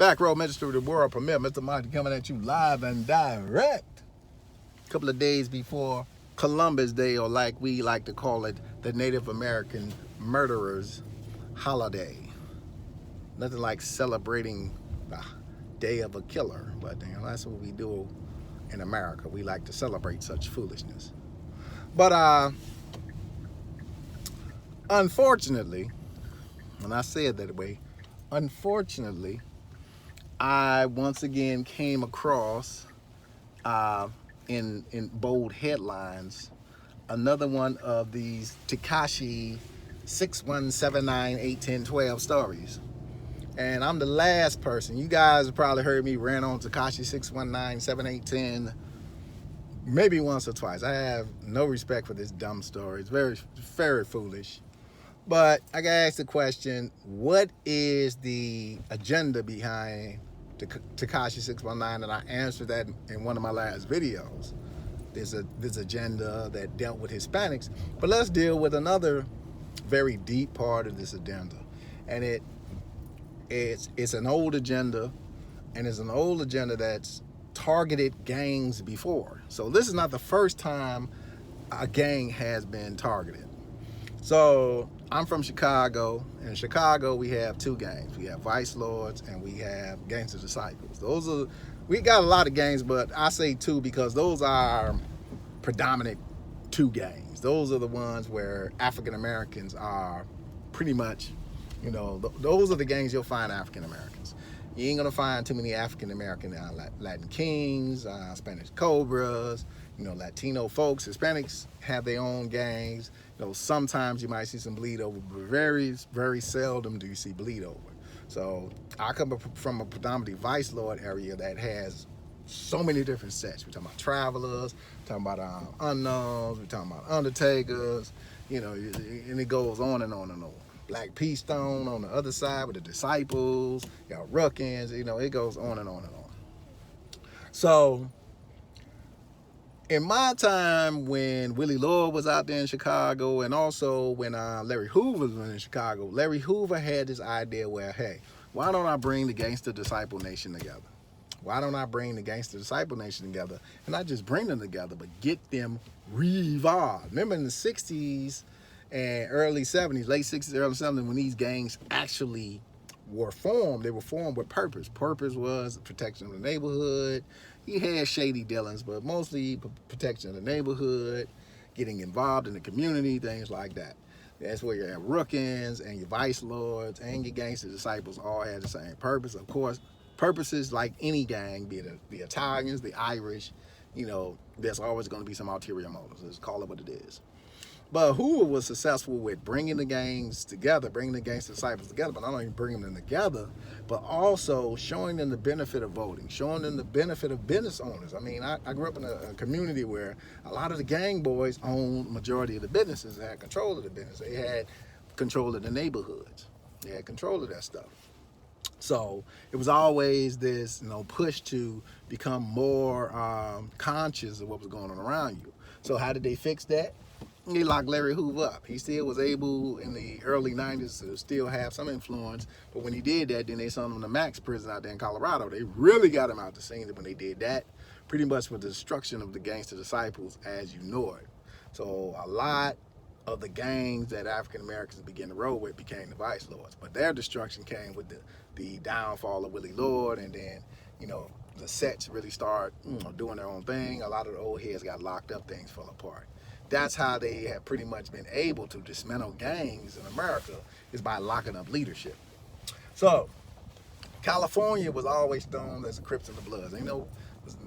Back row ministry of the world premiere, Mr. Marty coming at you live and direct. A couple of days before Columbus Day, or like we like to call it, the Native American murderers holiday. Nothing like celebrating the day of a killer, but that's what we do in America. We like to celebrate such foolishness. But unfortunately, and I say it that way, unfortunately, I once again came across in bold headlines another one of these Takeshi 6179 stories. And I'm the last person. You guys have probably heard me rant on Takeshi 619 maybe once or twice. I have no respect for this dumb story. It's very, very foolish. But I gotta ask the question, what is the agenda behind Takeshi 619? And I answered that in one of my last videos. There's this agenda that dealt with Hispanics, but let's deal with another very deep part of this agenda. And it's an old agenda, and it's an old agenda that's targeted gangs before. So this is not the first time a gang has been targeted. So I'm from Chicago. In Chicago, we have two gangs. We have Vice Lords and we have Gangster Disciples. We got a lot of gangs, but I say two because those are predominant two gangs. Those are the ones where African Americans are pretty much, those are the gangs you'll find African Americans. You ain't gonna find too many African American Latin Kings, Spanish Cobras, Latino folks. Hispanics have their own gangs. Sometimes you might see some bleed over, but very, very seldom do you see bleed over. So I come from a predominantly Vice Lord area that has so many different sets. We're talking about travelers, we're talking about unknowns, we're talking about undertakers, and it goes on and on and on. Black P Stone on the other side with the disciples, you got Ruckins, it goes on and on and on. So in my time when Willie Lord was out there in Chicago, and also when Larry Hoover was in Chicago, Larry Hoover had this idea where, hey, why don't I bring the Gangster Disciple Nation together? Why don't I bring the Gangster Disciple Nation together? And not just bring them together, but get them revived. Remember in the 60s and early 70s, late 60s, early 70s, when these gangs actually were formed, they were formed with purpose. Purpose was protection of the neighborhood. You had shady dealings, but mostly protection of the neighborhood, getting involved in the community, things like that. That's where your Ruckins and your Vice Lords and your Gangster Disciples all had the same purpose. Of course, purposes like any gang, be it the Italians, the Irish, there's always going to be some ulterior motives. Let's call it what it is. But Hoover was successful with bringing the gangs together, bringing the Gangster Disciples together, but not only bringing them together, but also showing them the benefit of voting, showing them the benefit of business owners. I mean, I grew up in a community where a lot of the gang boys owned majority of the businesses, they had control of the business. They had control of the neighborhoods. They had control of that stuff. So it was always this, push to become more conscious of what was going on around you. So how did they fix that? They locked Larry Hoover up. He still was able in the early 90s to still have some influence, but when he did that, then they sent him to Max prison out there in Colorado. They really got him out the scene when they did that, pretty much with the destruction of the Gangster Disciples as you know it. So a lot of the gangs that African Americans began to roll with became the Vice Lords, but their destruction came with the downfall of Willie Lord, and then the sets really start doing their own thing. A lot of the old heads got locked up, things fell apart. That's how they have pretty much been able to dismantle gangs in America, is by locking up leadership. So California was always known as the Crips and the Bloods. There's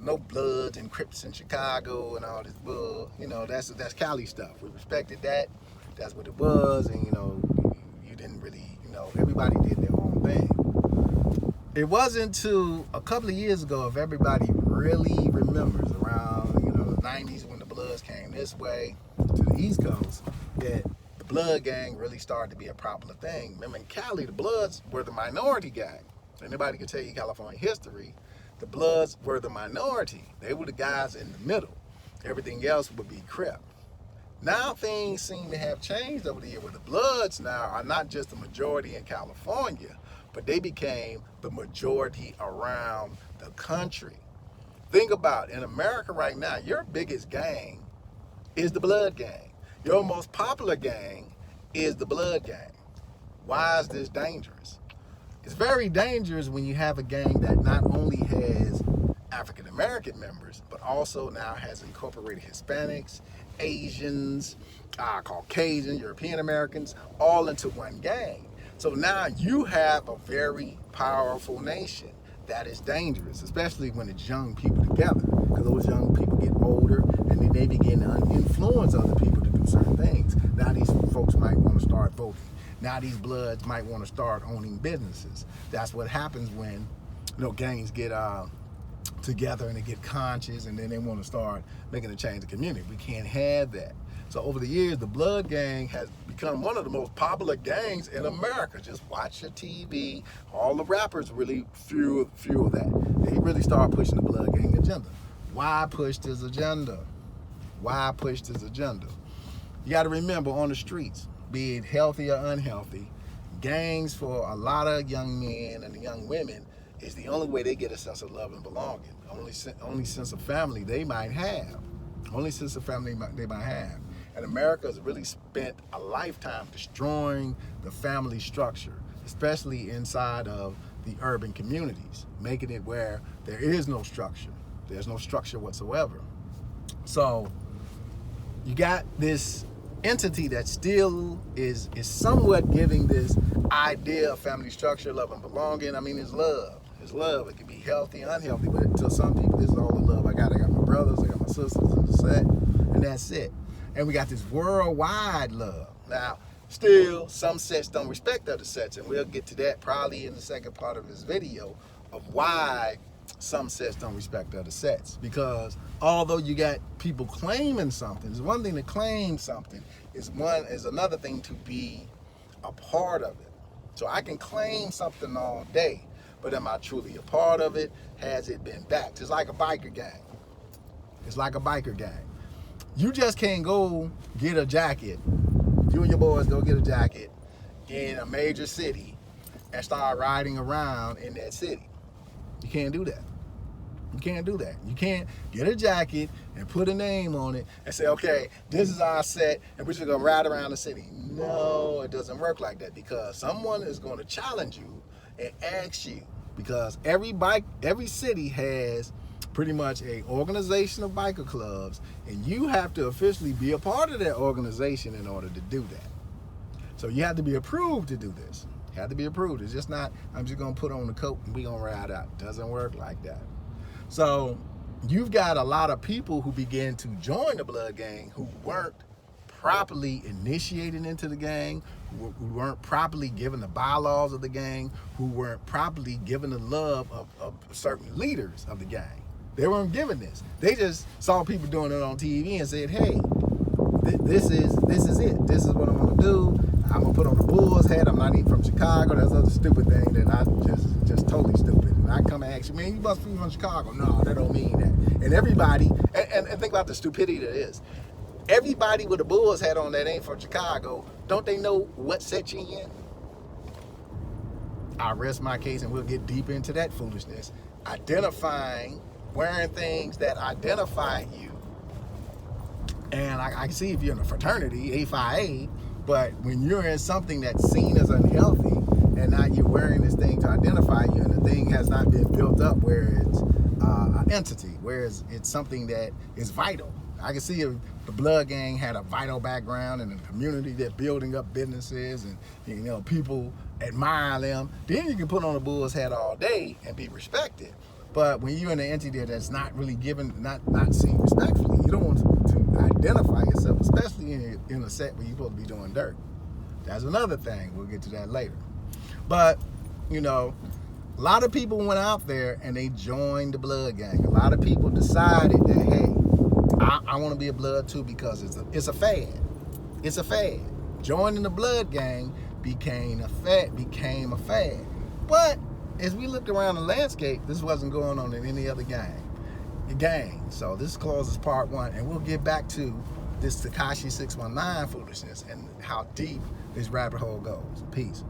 no Bloods and Crips in Chicago and all this bull. That's Cali stuff. We respected that. That's what it was, and you didn't really, everybody did their own thing. It wasn't until a couple of years ago, if everybody really remembers, around the 90s when the Bloods came this way to the East Coast, that the Blood gang really started to be a popular thing. Remember in Cali, the Bloods were the minority gang. Anybody can tell you California history. The Bloods were the minority. They were the guys in the middle. Everything else would be Crip. Now things seem to have changed over the year, where the Bloods now are not just the majority in California, but they became the majority around the country. Think about it. In America right now, your biggest gang is the blood gang. Your most popular gang is the blood gang. Why is this dangerous? It's very dangerous when you have a gang that not only has African American members, but also now has incorporated Hispanics, Asians, Caucasian, European Americans, all into one gang. So now you have a very powerful nation that is dangerous, especially when it's young people together, because those young people get older and then they begin to influence other people to do certain things. Now these folks might want to start voting. Now these bloods might want to start owning businesses. That's what happens when gangs get together and they get conscious and then they want to start making a change in the community. We can't have that. So over the years, the blood gang has become one of the most popular gangs in America. Just watch your TV. All the rappers really fuel that. They really start pushing the blood gang agenda. Why push this agenda? Why push this agenda? You got to remember, on the streets, be it healthy or unhealthy, gangs for a lot of young men and young women is the only way they get a sense of love and belonging. Only sense of family they might have. Only sense of family they might have. And America has really spent a lifetime destroying the family structure, especially inside of the urban communities, making it where there is no structure. There's no structure whatsoever. So you got this entity that still is somewhat giving this idea of family structure, love and belonging. I mean, it's love. It's love. It can be healthy and unhealthy, but to some people, this is all the love I got. I got my brothers, I got my sisters in the set, and that's it. And we got this worldwide love. Now, still, some sets don't respect other sets, and we'll get to that probably in the second part of this video of why some sets don't respect other sets. Because although you got people claiming something, it's one thing to claim something, is another thing to be a part of it. So I can claim something all day, but am I truly a part of it? Has it been backed? It's like a biker gang. It's like a biker gang. You just can't go get a jacket. You and your boys go get a jacket in a major city and start riding around in that city. You can't do that. You can't do that. You can't get a jacket and put a name on it and say, okay, this is our set and we're just gonna ride around the city. No, it doesn't work like that, because someone is going to challenge you and ask you, because every city has pretty much a organization of biker clubs, and you have to officially be a part of that organization in order to do that. So you have to be approved to do this. You have to be approved. It's just not, I'm just gonna put on the coat and we gonna ride out. It doesn't work like that. So you've got a lot of people who begin to join the blood gang who weren't properly initiated into the gang, who weren't properly given the bylaws of the gang, who weren't properly given the love of certain leaders of the gang. They weren't given this. They just saw people doing it on TV and said, hey, this is it. This is what I'm gonna do. I'm gonna put on the Bulls hat. I'm not even from Chicago. That's another stupid thing that I just totally stupid. And I come and ask you, man, you must be from Chicago. No, that don't mean that. And everybody, and think about the stupidity that is. Everybody with a Bulls hat on that ain't from Chicago, don't they know what set you in? I'll rest my case and we'll get deep into that foolishness. Identifying, wearing things that identify you. And I can see if you're in a fraternity, A-Phi-A, but when you're in something that's seen as unhealthy, and now you're wearing this thing to identify you, and the thing has not been built up where it's an entity, where it's something that is vital. I can see if the blood gang had a vital background in the community, they're building up businesses and people admire them, then you can put on a Bulls hat all day and be respected. But when you're in an entity that's not really given, not seen respectfully, you don't want to identify yourself, especially in a set where you're supposed to be doing dirt. That's another thing. We'll get to that later. But, a lot of people went out there and they joined the blood gang. A lot of people decided that, hey, I want to be a blood too, because it's a fad. It's a fad. Joining the blood gang became a fad. But as we looked around the landscape, this wasn't going on in any other gang. So this closes part 1, and we'll get back to this Takeshi 619 foolishness and how deep this rabbit hole goes. Peace.